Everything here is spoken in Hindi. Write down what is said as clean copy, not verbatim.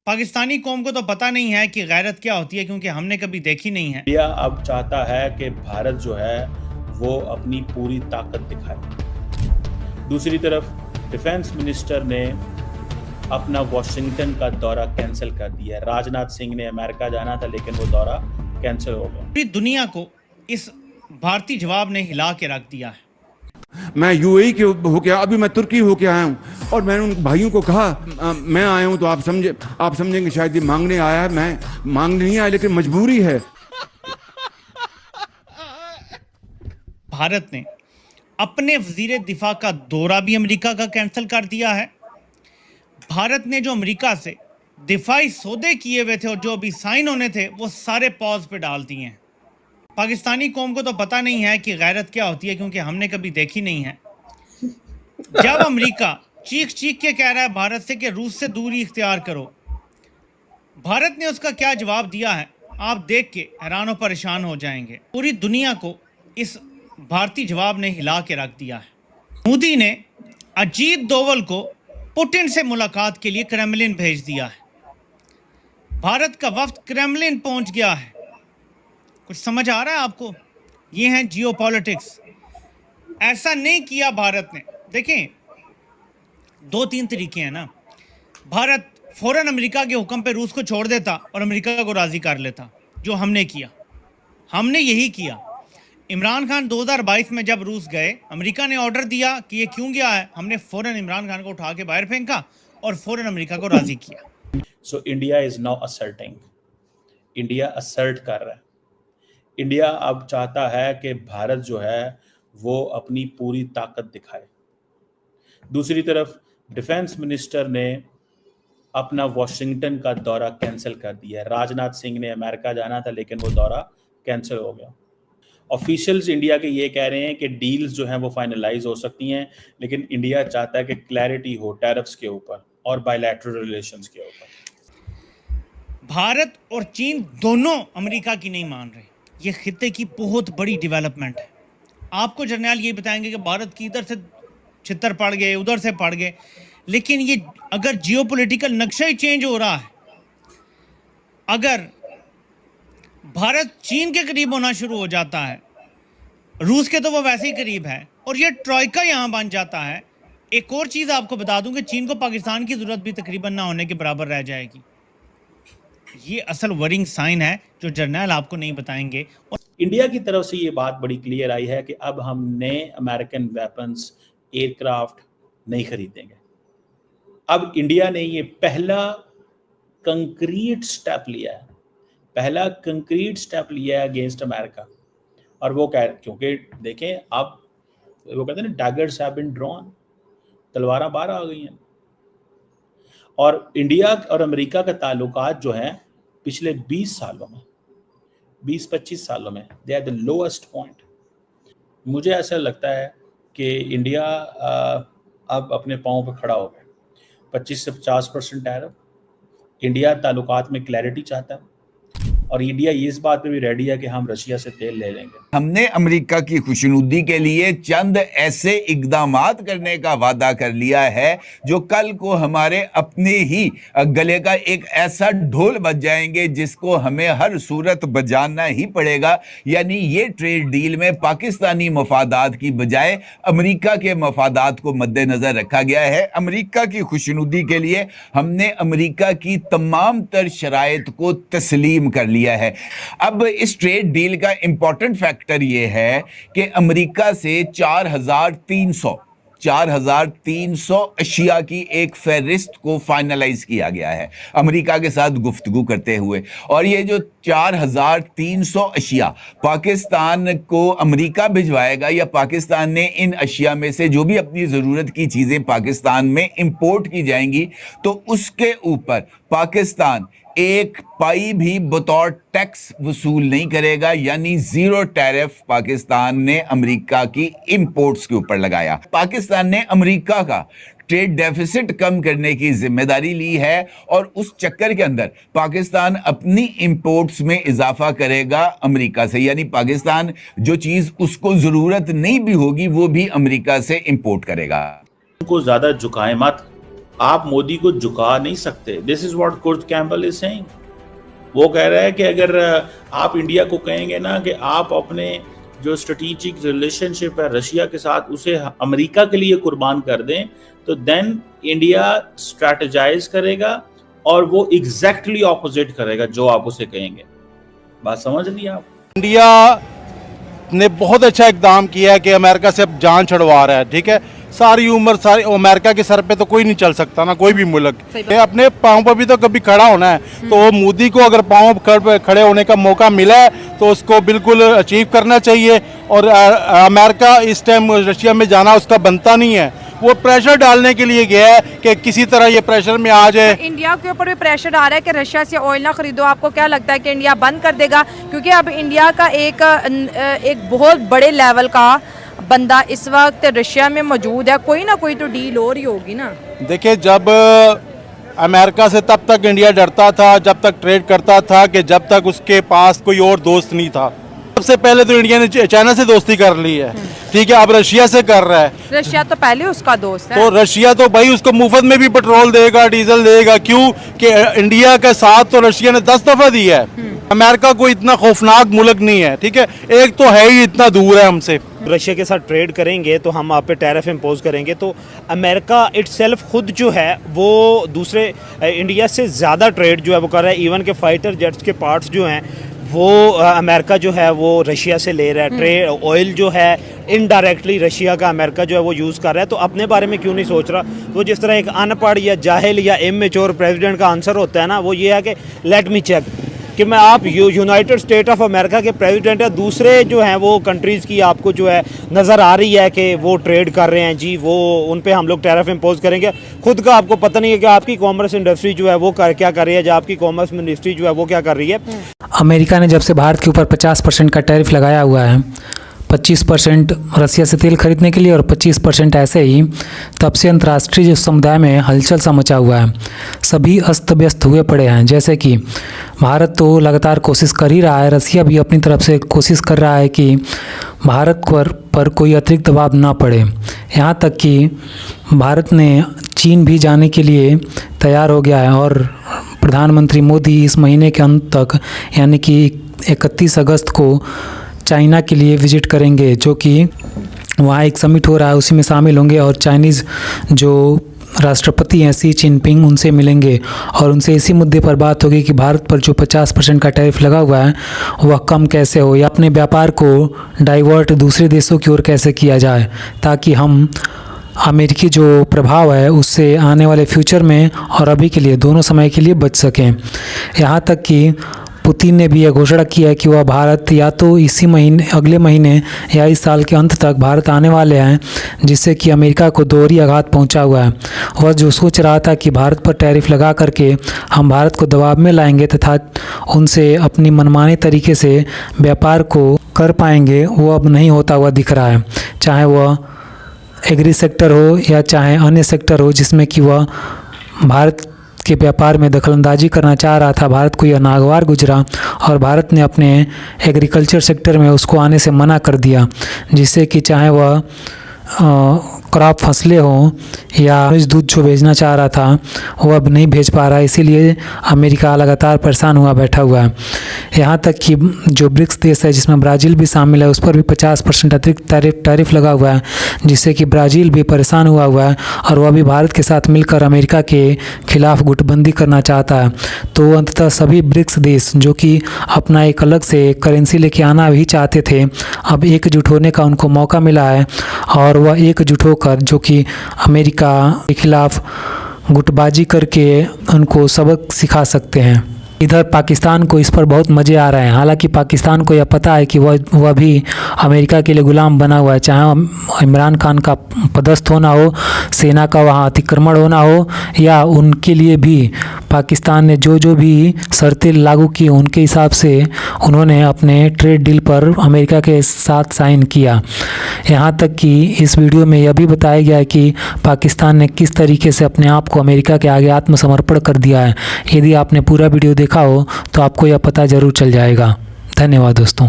पाकिस्तानी कौम को तो पता नहीं है कि गैरत क्या होती है, क्योंकि हमने कभी देखी नहीं है। इंडिया अब चाहता है कि भारत जो है वो अपनी पूरी ताकत दिखाए। दूसरी तरफ डिफेंस मिनिस्टर ने अपना वॉशिंगटन का दौरा कैंसिल कर दिया है। राजनाथ सिंह ने अमेरिका जाना था लेकिन वो दौरा कैंसिल हो गया। पूरी दुनिया को इस भारतीय जवाब ने हिला के रख दिया है। मैं यूएई के होके अभी मैं तुर्की होके आया हूँ और मैंने उन भाइयों को कहा मैं आया हूँ तो आप समझेंगे शायद ये मांगने आया है। मैं मांगने नहीं आया, लेकिन मजबूरी है। भारत ने अपने वजीर दिफा का दौरा भी अमेरिका का कैंसिल कर दिया है। भारत ने जो अमेरिका से दिफाई सौदे किए हुए थे और जो अभी साइन होने थे वो सारे पॉज पे डाल दिए हैं। पाकिस्तानी कौम को तो पता नहीं है कि गैरत क्या होती है, क्योंकि हमने कभी देखी नहीं है। जब अमेरिका चीख चीख के कह रहा है भारत से कि रूस से दूरी इख्तियार करो, भारत ने उसका क्या जवाब दिया है आप देख के हैरान और परेशान हो जाएंगे। पूरी दुनिया को इस भारतीय जवाब ने हिला के रख दिया है। मोदी ने अजीत डोवल को पुतिन से मुलाकात के लिए क्रेमलिन भेज दिया है। भारत का वफ्द क्रेमलिन पहुंच गया है। कुछ समझ आ रहा है आपको? ये है जियोपॉलिटिक्स। ऐसा नहीं किया भारत ने। देखें, दो तीन तरीके हैं ना। भारत फौरन अमेरिका के हुक्म पे रूस को छोड़ देता और अमेरिका को राजी कर लेता, जो हमने किया। हमने यही किया। इमरान खान 2022 में जब रूस गए, अमेरिका ने ऑर्डर दिया कि ये क्यों गया है, हमने फौरन इमरान खान को उठा के बाहर फेंका और फौरन अमेरिका को राजी किया। So India is now asserting. India assert कर रहा है। इंडिया अब चाहता है कि भारत जो है वो अपनी पूरी ताकत दिखाए। दूसरी तरफ डिफेंस मिनिस्टर ने अपना वॉशिंगटन का दौरा कैंसिल कर दिया है। राजनाथ सिंह ने अमेरिका जाना था लेकिन वो दौरा कैंसिल हो गया। ऑफिशियल्स इंडिया के ये कह रहे हैं कि डील्स जो हैं वो फाइनलाइज हो सकती हैं, लेकिन इंडिया चाहता है कि क्लैरिटी हो टैरिफ्स के ऊपर और बायलैटरल रिलेशंस के ऊपर। भारत और चीन दोनों अमेरिका की नहीं मान रहे। ये खित्ते की बहुत बड़ी डेवलपमेंट है। आपको जर्नैल ये बताएंगे कि भारत की इधर से छितर पड़ गए, उधर से पड़ गए, लेकिन ये अगर जियोपॉलिटिकल नक्शा ही चेंज हो रहा है, अगर भारत चीन के करीब होना शुरू हो जाता है, रूस के तो वो वैसे ही करीब है, और ये ट्रॉइका यहाँ बन जाता है। एक और चीज़ आपको बता दूं कि चीन को पाकिस्तान की ज़रूरत भी तकरीबन ना होने के बराबर रह जाएगी। ये असल वरिंग साइन है जो जर्नल आपको नहीं बताएंगे। और इंडिया की तरफ से ये बात बड़ी क्लियर आई है कि अब हम नए अमेरिकन वेपन्स एयरक्राफ्ट नहीं खरीदेंगे। अब इंडिया ने ये पहला कंक्रीट स्टेप लिया है अगेंस्ट अमेरिका। और वो क्योंकि देखें, अब वो कहते हैं ना, डैगर्स हैव बीन ड्रॉन, तलवारें बाहर आ गई हैं। और इंडिया और अमेरिका का ताल्लुकात जो हैं पिछले 20-25 सालों में they are the lowest point. मुझे ऐसा लगता है कि इंडिया अब अपने पाँव पर खड़ा हो गया। 25 से 50% टैरिफ। इंडिया ताल्लुकात में क्लैरिटी चाहता है और इंडिया इस बात पे भी रेडी है कि हम रशिया से तेल ले लेंगे। हमने अमेरिका की खुशनुदी के लिए चंद ऐसे इकदामात करने का वादा कर लिया है जो कल को हमारे अपने ही गले का एक ऐसा ढोल बज जाएंगे जिसको हमें हर सूरत बजाना ही पड़ेगा। यानी ये ट्रेड डील में पाकिस्तानी मफादात की बजाय अमेरिका के मफादात को मद्देनजर रखा गया है। अमेरिका की खुशनुदी के लिए हमने अमेरिका की तमाम तर शराइत को तस्लीम कर लिया है। अब इस ट्रेड डील का इंपॉर्टेंट फैक्टर यह है कि अमेरिका से 4,300 अशिया की एक फहरिस्त को फाइनलाइज किया गया है अमेरिका के साथ गुफ्तगू करते हुए। और ये जो 4,300 अशिया पाकिस्तान को अमेरिका भिजवाएगा, या पाकिस्तान ने इन अशिया में से जो भी अपनी ज़रूरत की चीज़ें पाकिस्तान में इंपोर्ट की जाएंगी, तो उसके ऊपर पाकिस्तान एक पाई भी बतौर टैक्स वसूल नहीं करेगा। यानी जीरो टैरिफ पाकिस्तान ने अमेरिका की इंपोर्ट्स के ऊपर लगाया। पाकिस्तान ने अमेरिका का ट्रेड डेफिसिट कम करने की जिम्मेदारी ली है और उस चक्कर के अंदर पाकिस्तान अपनी इंपोर्ट्स में इजाफा करेगा अमेरिका से। यानी पाकिस्तान जो चीज़ उसको ज़रूरत नहीं भी होगी वो भी अमेरिका से इंपोर्ट करेगा। उनको ज़्यादा झुकाए मत, आप मोदी को झुका नहीं सकते। This is what Kurt Campbell is saying. वो कह रहा है कि अगर आप इंडिया को कहेंगे ना कि आप अपने जो स्ट्रेटेजिक रिलेशनशिप है रशिया के साथ उसे अमेरिका के लिए कुर्बान कर दें, तो देन इंडिया स्ट्रैटेजाइज करेगा और वो एग्जैक्टली ऑपोजिट करेगा जो आप उसे कहेंगे। बात समझ रही आप? इंडिया ने बहुत अच्छा इकदाम किया है कि अमेरिका से अब जान छुड़वा रहा है, ठीक है। सारी उम्र सारी अमेरिका के सर पे तो कोई नहीं चल सकता ना, कोई भी मुल्क। अपने पाँव पर भी तो कभी खड़ा होना है। तो मोदी को अगर पाँव पर खड़े होने का मौका मिला है तो उसको बिल्कुल अचीव करना चाहिए। और अमेरिका इस टाइम रशिया में जाना उसका बनता नहीं है। वो प्रेशर डालने के लिए गया है कि किसी तरह ये प्रेशर में आ जाए। इंडिया के ऊपर भी प्रेशर आ रहा है कि रशिया से ऑयल ना खरीदो। आपको क्या लगता है कि इंडिया बंद कर देगा? क्योंकि अब इंडिया का एक बहुत बड़े लेवल का बंदा इस वक्त रशिया में मौजूद है, कोई ना कोई तो डील हो रही होगी ना। देखिए, जब अमेरिका से तब तक इंडिया डरता था, जब तक ट्रेड करता था, कि जब तक उसके पास कोई और दोस्त नहीं था। सबसे पहले तो इंडिया ने चाइना से दोस्ती कर ली है, ठीक है, अब रशिया से कर रहा है। रशिया तो पहले उसका दोस्त है। तो रशिया तो भाई उसको मुफ्त में भी पेट्रोल देगा, डीजल देगा। क्यों? कि इंडिया के साथ तो रशिया ने 10 दफा दिया है। अमेरिका कोई इतना खौफनाक मुल्क नहीं है, ठीक है। एक तो है ही इतना दूर है हमसे। रशिया के साथ ट्रेड करेंगे तो हम आप पे टैरिफ इम्पोज करेंगे, तो अमेरिका इटसेल्फ खुद जो है वो दूसरे इंडिया से ज़्यादा ट्रेड जो है वो कर रहा है। इवन के फाइटर जेट्स के पार्ट्स जो हैं वो अमेरिका जो है वो रशिया से ले रहा है। ट्रेड ऑयल जो है इनडायरेक्टली रशिया का अमेरिका जो है वो यूज़ कर रहा है। तो अपने बारे में क्यों नहीं सोच रहा? तो जिस तरह एक अनपढ़ या जाहिल या इमेच्योर प्रेसिडेंट का आंसर होता है ना, वो ये है कि लेट मी चेक, कि मैं आप यूनाइटेड स्टेट ऑफ अमेरिका के प्रेसिडेंट है, दूसरे जो हैं वो कंट्रीज़ की आपको जो है नज़र आ रही है कि वो ट्रेड कर रहे हैं जी, वो उन पे हम लोग टैरिफ इम्पोज करेंगे। खुद का आपको पता नहीं है कि आपकी कॉमर्स इंडस्ट्री जो है वो क्या कर रही है, जो आपकी कॉमर्स मिनिस्ट्री जो है वो क्या कर रही है। अमेरिका ने जब से भारत के ऊपर 50% का टैरिफ लगाया हुआ है, 25% रसिया से तेल खरीदने के लिए और 25% ऐसे ही, तब से अंतर्राष्ट्रीय समुदाय में हलचल सा मचा हुआ है। सभी अस्त व्यस्त हुए पड़े हैं। जैसे कि भारत तो लगातार कोशिश कर ही रहा है, रसिया भी अपनी तरफ से कोशिश कर रहा है कि भारत पर कोई अतिरिक्त दबाव ना पड़े। यहाँ तक कि भारत ने चीन भी जाने के लिए तैयार हो गया है और प्रधानमंत्री मोदी इस महीने के अंत तक यानी कि 31 अगस्त को चाइना के लिए विजिट करेंगे, जो कि वहाँ एक समिट हो रहा है, उसी में शामिल होंगे और चाइनीज़ जो राष्ट्रपति हैं शी जिनपिंग, उनसे मिलेंगे और उनसे इसी मुद्दे पर बात होगी कि भारत पर जो 50% का टैरिफ लगा हुआ है वह कम कैसे हो या अपने व्यापार को डाइवर्ट दूसरे देशों की ओर कैसे किया जाए, ताकि हम अमेरिकी जो प्रभाव है उससे आने वाले फ्यूचर में और अभी के लिए दोनों समय के लिए बच सकें। यहाँ तक कि पुतिन ने भी यह घोषणा किया है कि वह भारत या तो इसी महीने, अगले महीने या इस साल के अंत तक भारत आने वाले हैं, जिससे कि अमेरिका को दोहरी आघात पहुंचा हुआ है। वह जो सोच रहा था कि भारत पर टैरिफ लगा करके हम भारत को दबाव में लाएंगे तथा उनसे अपनी मनमाने तरीके से व्यापार को कर पाएंगे, वो अब नहीं होता हुआ दिख रहा है। चाहे वह एग्री सेक्टर हो या चाहे अन्य सेक्टर हो जिसमें कि वह भारत के व्यापार में दखलंदाजी करना चाह रहा था, भारत को यह नागवार गुजरा और भारत ने अपने एग्रीकल्चर सेक्टर में उसको आने से मना कर दिया, जिससे कि चाहे वह क्रॉप फसलें हों या दूध जो भेजना चाह रहा था वो अब नहीं भेज पा रहा है। इसीलिए अमेरिका लगातार परेशान हुआ बैठा हुआ है। यहाँ तक कि जो ब्रिक्स देश है जिसमें ब्राज़ील भी शामिल है, उस पर भी 50% अतिरिक्त टैरिफ लगा हुआ है, जिससे कि ब्राज़ील भी परेशान हुआ है और वह भी भारत के साथ मिलकर अमेरिका के खिलाफ गुटबंदी करना चाहता है। तो अंततः सभी ब्रिक्स देश जो कि अपना एक अलग से करेंसी लेके आना भी चाहते थे, अब एकजुट होने का उनको मौका मिला है और वह एकजुट होकर जो कि अमेरिका के खिलाफ गुटबाजी करके उनको सबक सिखा सकते हैं। इधर पाकिस्तान को इस पर बहुत मज़े आ रहे हैं। हालांकि पाकिस्तान को यह पता है कि वह भी अमेरिका के लिए गुलाम बना हुआ है, चाहे इमरान खान का पदस्थ होना हो, सेना का वहाँ अतिक्रमण होना हो, या उनके लिए भी पाकिस्तान ने जो भी शर्तें लागू की उनके हिसाब से उन्होंने अपने ट्रेड डील पर अमेरिका के साथ साइन किया। यहाँ तक कि इस वीडियो में यह भी बताया गया है कि पाकिस्तान ने किस तरीके से अपने आप को अमेरिका के आगे आत्मसमर्पण कर दिया है। यदि आपने पूरा वीडियो देखा हो तो आपको यह पता ज़रूर चल जाएगा। धन्यवाद दोस्तों।